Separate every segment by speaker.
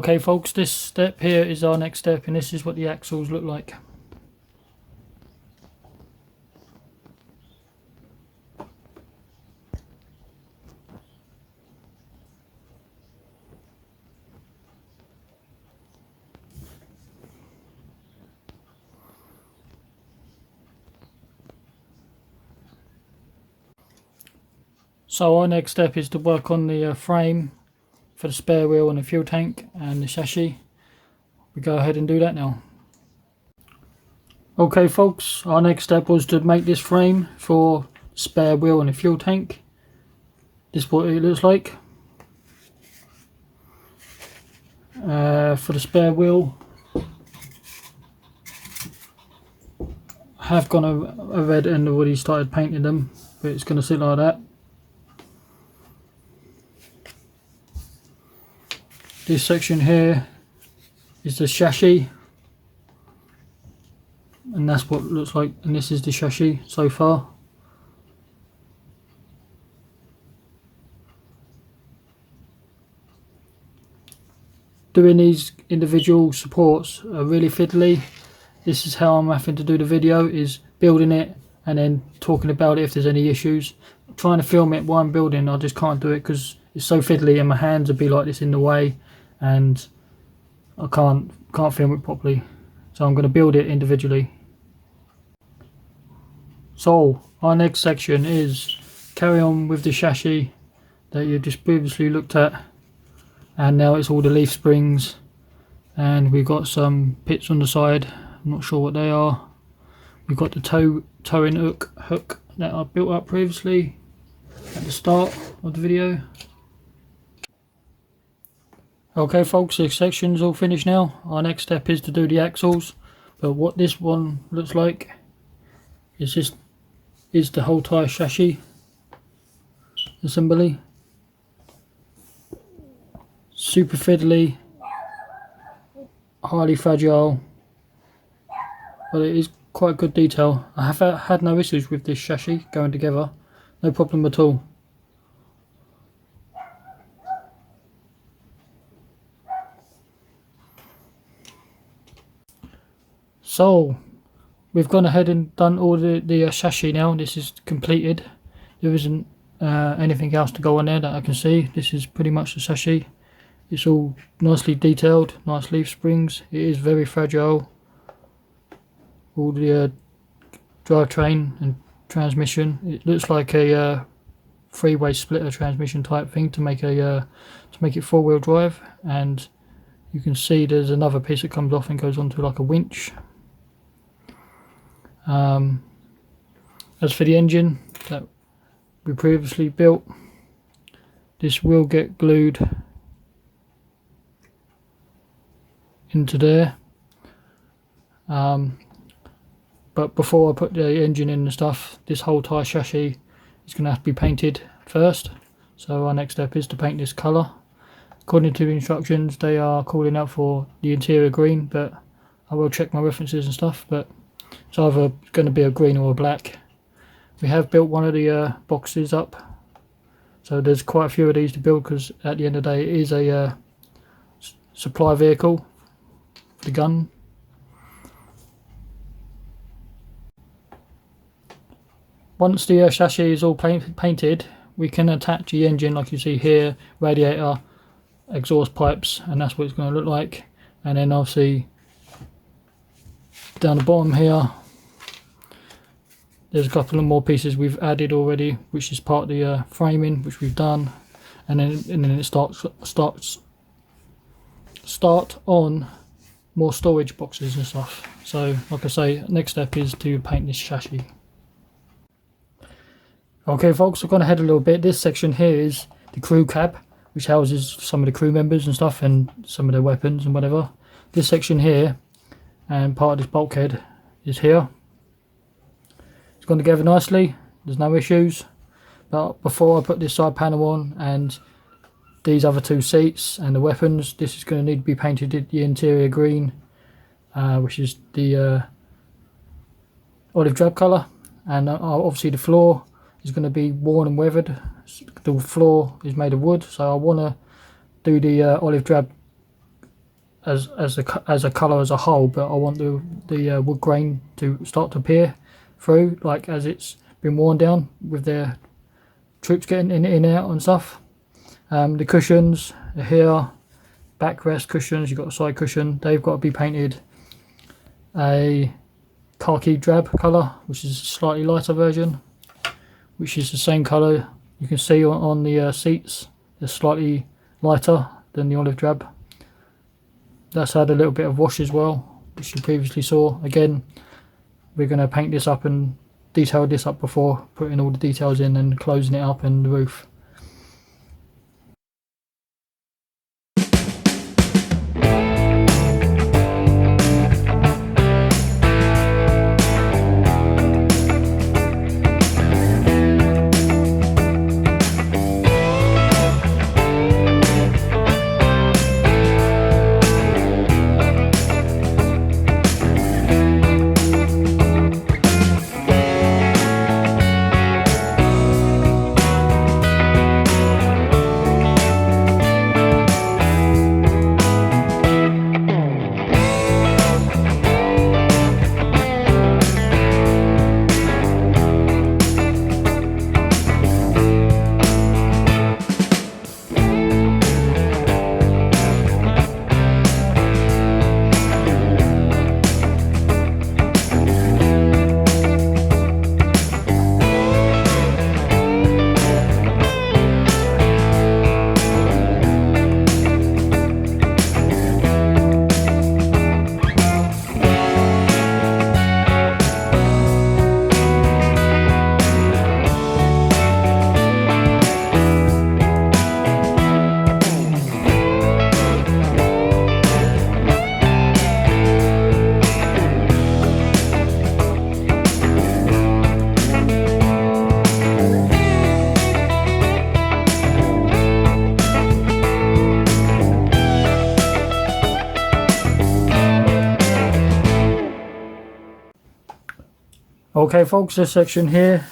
Speaker 1: Okay folks, this step here is our next step, and this is what the axles look like. So our next step is to work on the frame for the spare wheel and the fuel tank and the chassis. We go ahead and do that now. Okay folks, our next step was to make this frame for spare wheel and the fuel tank. This is what it looks like. For the spare wheel, I have gone ahead and already started painting them, but it's going to sit like that. This section here is the chassis, and that's what it looks like, and this is the chassis so far. Doing these individual supports are really fiddly. This is how I'm having to do the video, is building it and then talking about it if there's any issues. Trying to film it while I'm building, I just can't do it because it's so fiddly and my hands would be like this in the way, and I can't film it properly. So I'm going to build it individually. So our next section is carry on with the chassis that you just previously looked at, and now it's all the leaf springs, and we've got some pits on the side. I'm not sure what they are. We've got the towing hook that I built up previously at the start of the video. Okay folks, this section's all finished now. Our next step is to do the axles, but what this one looks like is the whole tyre chassis assembly. Super fiddly, highly fragile, but it is quite good detail. I have had no issues with this chassis going together, no problem at all. So we've gone ahead and done all the chassis now. This is completed. There isn't anything else to go on there that I can see. This is pretty much the chassis. It's all nicely detailed, nice leaf springs. It is very fragile. All the drivetrain and transmission. It looks like a three-way splitter transmission type thing to make it four-wheel drive. And you can see there's another piece that comes off and goes onto like a winch. As for the engine that we previously built, this will get glued into there, but before I put the engine in and stuff, this whole tyre chassis is going to have to be painted first. So our next step is to paint this colour. According to the instructions, they are calling out for the interior green, but I will check my references and stuff, but it's either going to be a green or a black. We have built one of the boxes up, so there's quite a few of these to build, because at the end of the day it is a supply vehicle for the gun. Once the chassis is all painted, we can attach the engine like you see here, radiator, exhaust pipes, and that's what it's going to look like. And then obviously down the bottom here there's a couple of more pieces we've added already, which is part of the framing, which we've done, and then it start on more storage boxes and stuff. So like I say, next step is to paint this chassis. Okay folks, I've gone ahead a little bit. This section here is the crew cab, which houses some of the crew members and stuff and some of their weapons and whatever. This section here and part of this bulkhead is here. It's gone together nicely, there's no issues. But before I put this side panel on and these other two seats and the weapons, this is going to need to be painted the interior green, which is the olive drab colour, and obviously the floor is going to be worn and weathered. The floor is made of wood, so I want to do the olive drab as a colour as a whole, but I want the wood grain to start to appear through, like as it's been worn down with their troops getting in and out and stuff. The cushions are here, backrest cushions, you've got a side cushion, they've got to be painted a khaki drab colour, which is a slightly lighter version, which is the same colour you can see on the seats. They're slightly lighter than the olive drab. That's had a little bit of wash as well, which you previously saw. Again, we're going to paint this up and detail this up before putting all the details in and closing it up and the roof. Okay folks, this section here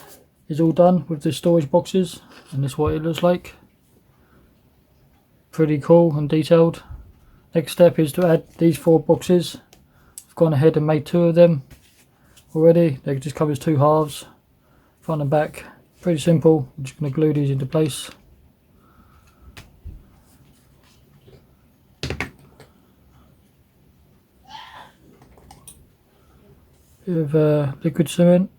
Speaker 1: is all done with the storage boxes, and this is what it looks like. Pretty cool and detailed. Next step is to add these 4 boxes. I've gone ahead and made 2 of them already. They just come as 2 halves, front and back. Pretty simple. I'm just going to glue these into place. Bit of liquid cement.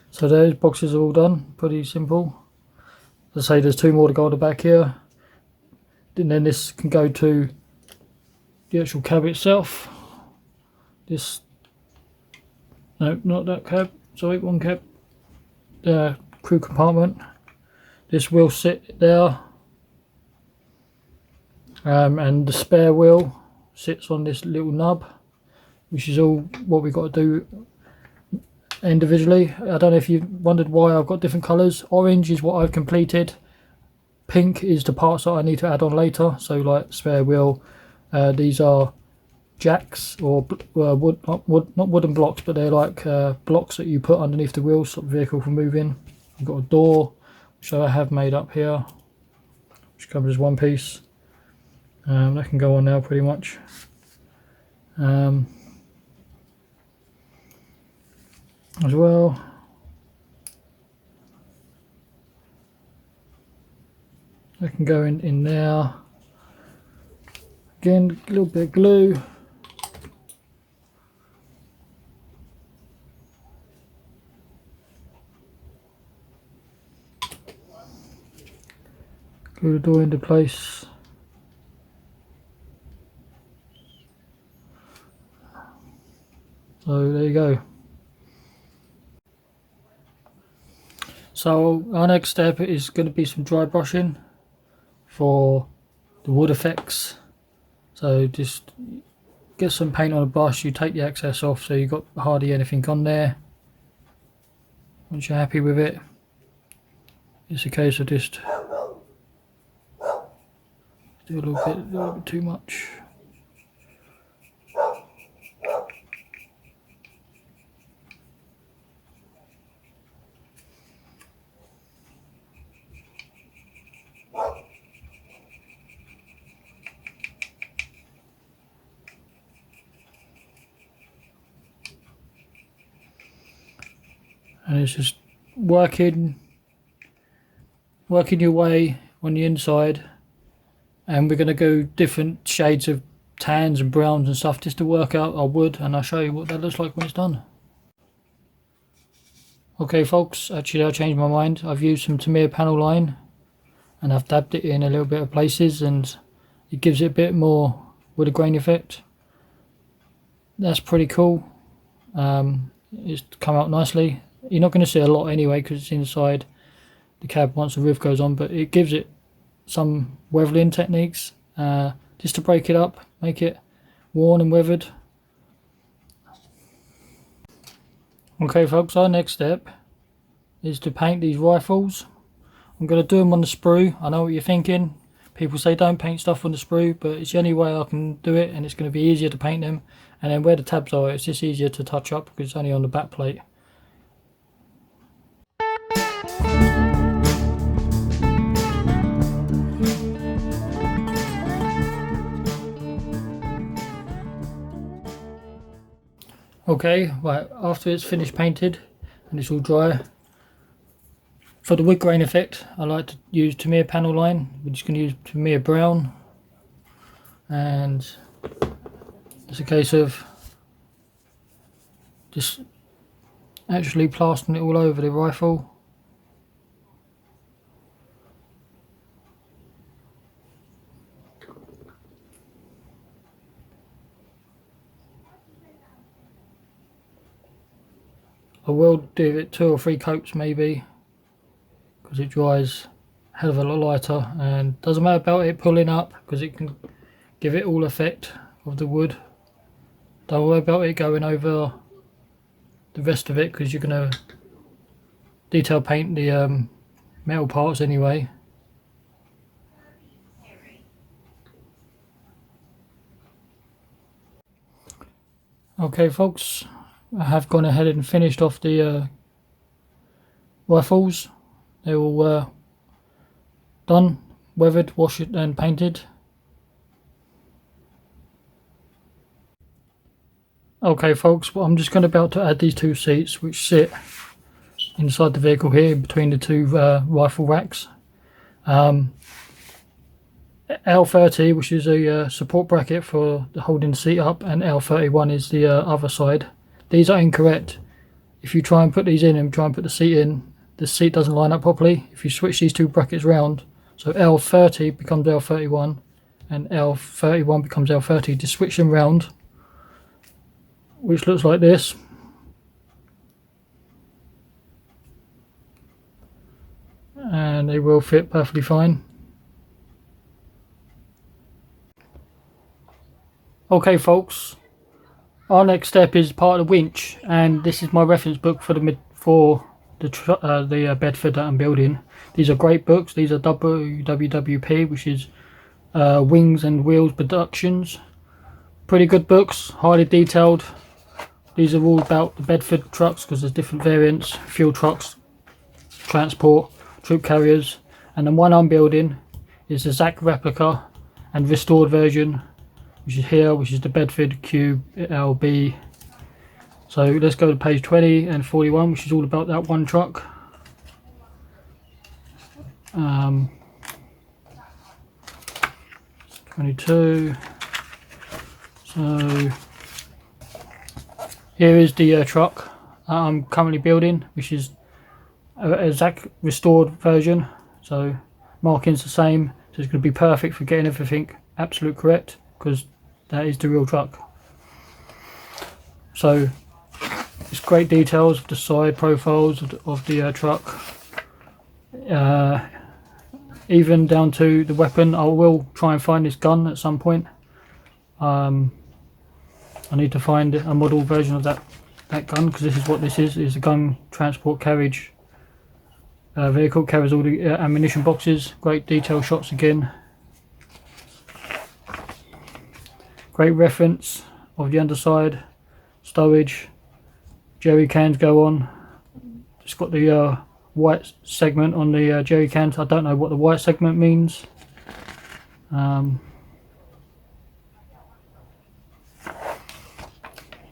Speaker 1: So those boxes are all done, pretty simple. As I say, there's 2 more to go on the back here. And then this can go to the actual cab itself. This, no, not that cab, sorry, one cab. The crew compartment. This will sit there. And the spare wheel sits on this little nub, which is all what we've got to do individually. I don't know if you've wondered why I've got different colours. Orange is what I've completed. Pink is the parts that I need to add on later, so like spare wheel. These are jacks or wood, not wooden blocks, but they're like blocks that you put underneath the wheels, stop the vehicle from moving. I've got a door, which I have made up here, which comes as 1 piece. That can go on now pretty much. As well. I can go in there. Again, a little bit of glue. Glue the door into place. So there you go. So our next step is going to be some dry brushing for the wood effects. So just get some paint on a brush, you take the excess off so you've got hardly anything on there. Once you're happy with it, it's a case of just do a little bit too much. And it's just working your way on the inside, and we're going to go different shades of tans and browns and stuff just to work out our wood, and I'll show you what that looks like when it's done. Okay folks, actually I changed my mind. I've used some Tamiya panel line and I've dabbed it in a little bit of places, and it gives it a bit more wood grain effect. That's pretty cool. It's come out nicely. You're not going to see a lot anyway because it's inside the cab once the roof goes on, but it gives it some weathering techniques just to break it up, make it worn and weathered. Okay folks, our next step is to paint these rifles. I'm going to do them on the sprue. I know what you're thinking. People say don't paint stuff on the sprue, but it's the only way I can do it, and it's going to be easier to paint them. And then where the tabs are, it's just easier to touch up because it's only on the back plate. Okay, right, after it's finished painted and it's all dry, for the wood grain effect I like to use Tamiya panel line. We're just going to use Tamiya brown, and it's a case of just actually plastering it all over the rifle. I will do it 2 or 3 coats maybe, because it dries a hell of a lot lighter, and doesn't matter about it pulling up because it can give it all effect of the wood. Don't worry about it going over the rest of it because you're going to detail paint the metal parts anyway. Okay folks, I have gone ahead and finished off the rifles. They're all done, weathered, washed and painted. Okay folks, well, I'm just going about to add these 2 seats which sit inside the vehicle here between the 2 rifle racks. L30, which is a support bracket for holding the seat up, and L31 is the other side. These are incorrect. If you try and put these in and try and put the seat in, the seat doesn't line up properly. If you switch these 2 brackets round, so L30 becomes L31 and L31 becomes L30, just switch them round, which looks like this. And they will fit perfectly fine. Okay folks, our next step is part of the winch, and this is my reference book for the Bedford that I'm building. These are great books. These are WWII, which is Wings and Wheels Productions. Pretty good books, highly detailed. These are all about the Bedford trucks because there's different variants: fuel trucks, transport, troop carriers. And the one I'm building is the ZAC replica and restored version, which is here, which is the Bedford QLB. So let's go to page 20 and 41, which is all about that one truck. 22. So here is the truck I'm currently building, which is a ZAC restored version. So marking's the same, so it's going to be perfect for getting everything absolute correct, because that is the real truck. So it's great details of the side profiles of the truck, even down to the weapon. I will try and find this gun at some point. I need to find a model version of that gun, because this is what this is a gun transport carriage vehicle. Carries all the ammunition boxes. Great detail shots again. Great reference of the underside. Stowage. Jerry cans go on. It's got the white segment on the jerry cans. I don't know what the white segment means.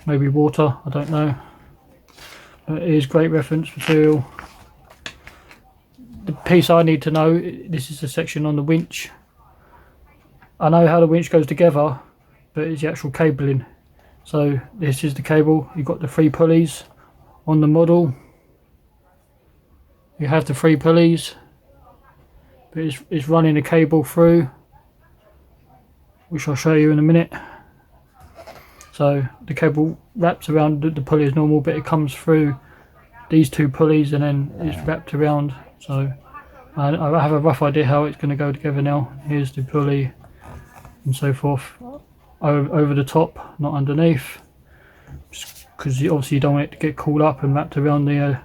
Speaker 1: Maybe water, I don't know. But it is great reference material. The piece I need to know, this is the section on the winch. I know how the winch goes together, but it's the actual cabling. So this is the cable. You've got the 3 pulleys on the model. You have the 3 pulleys, but it's running a cable through, which I'll show you in a minute. So the cable wraps around the pulley as normal, but it comes through these 2 pulleys and then it's wrapped around. So I have a rough idea how it's going to go together now. Here's the pulley and so forth over the top, not underneath, because obviously you don't want it to get caught up and wrapped around the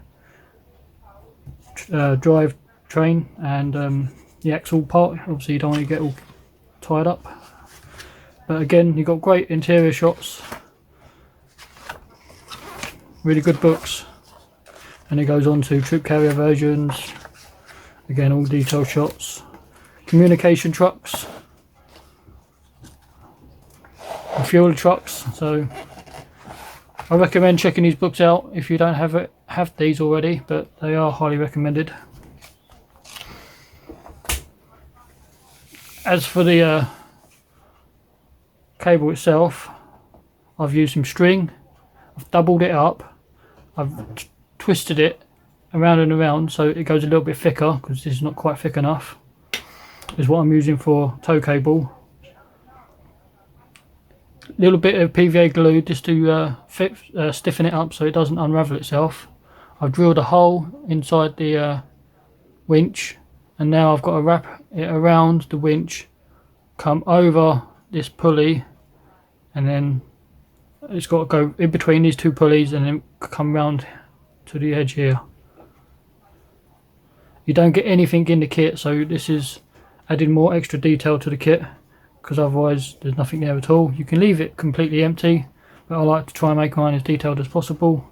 Speaker 1: drive train and the axle part. Obviously you don't want to get all tied up. But again, you've got great interior shots, really good books, and it goes on to troop carrier versions. Again, all detailed shots, communication trucks, and fuel trucks. So I recommend checking these books out if you don't have these already, but they are highly recommended. As for the cable itself, I've used some string. I've doubled it up. I've twisted it around and around so it goes a little bit thicker, because this is not quite thick enough. Is what I'm using for tow cable. Little bit of PVA glue just to stiffen it up so it doesn't unravel itself. I've drilled a hole inside the winch, and now I've got to wrap it around the winch, come over this pulley, and then it's got to go in between these 2 pulleys and then come round to the edge here. You don't get anything in the kit, so this is adding more extra detail to the kit, because otherwise there's nothing there at all. You can leave it completely empty, but I like to try and make mine as detailed as possible.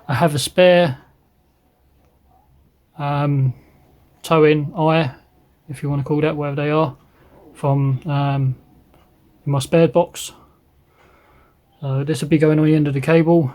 Speaker 1: I have a spare tow-in eye, if you want to call that, whatever they are, from in my spare box. So this will be going on the end of the cable.